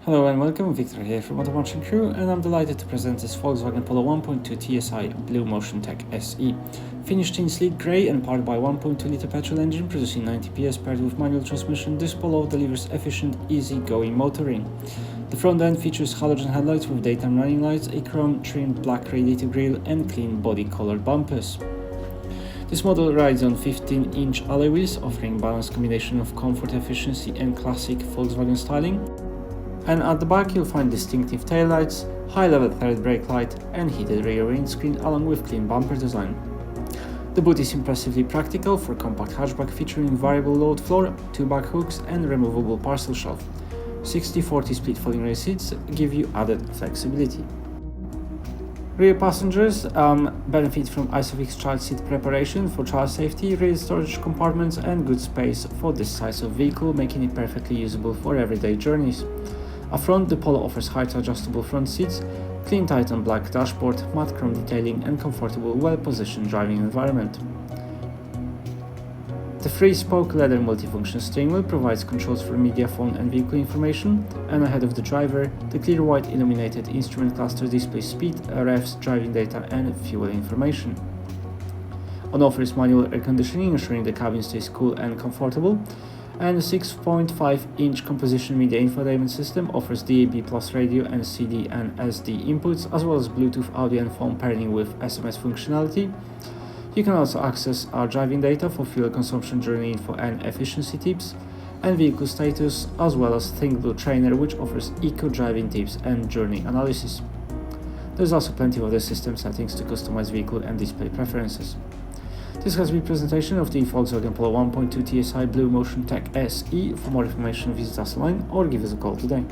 Hello and welcome, Victor here from Multifunction Crewe, and I'm delighted to present this Volkswagen Polo 1.2 TSI BlueMotion Tech SE. Finished in sleek grey and powered by 1.2 litre petrol engine producing 90 PS paired with manual transmission, this Polo delivers efficient, easy-going motoring. The front end features halogen headlights with daytime running lights, a chrome-trimmed black radiator grille and clean body-coloured bumpers. This model rides on 15-inch alloy wheels, offering a balanced combination of comfort, efficiency and classic Volkswagen styling. And at the back you'll find distinctive taillights, high-level third brake light and heated rear windscreen along with clean bumper design. The boot is impressively practical for compact hatchback featuring variable load floor, 2 back hooks and removable parcel shelf. 60/40 split folding rear seats give you added flexibility. Rear passengers benefit from ISOFIX child seat preparation for child safety, rear storage compartments and good space for this size of vehicle, making it perfectly usable for everyday journeys. Up front, the Polo offers height adjustable front seats, clean Titan black dashboard, matte chrome detailing and comfortable, well-positioned driving environment. The 3-spoke leather multifunction steering wheel provides controls for media, phone and vehicle information, and ahead of the driver, the clear white illuminated instrument cluster displays speed, revs, driving data and fuel information. On offer is manual air conditioning, ensuring the cabin stays cool and comfortable, and the 6.5-inch composition media infotainment system offers DAB+ radio and CD and SD inputs, as well as Bluetooth audio and phone pairing with SMS functionality. You can also access our driving data for fuel consumption, journey info and efficiency tips, and vehicle status, as well as ThinkBlue Trainer, which offers eco-driving tips and journey analysis. There's also plenty of other system settings to customize vehicle and display preferences. This has been a presentation of the Volkswagen Polo 1.2 TSI BlueMotion Tech SE. For more information, visit us online or give us a call today.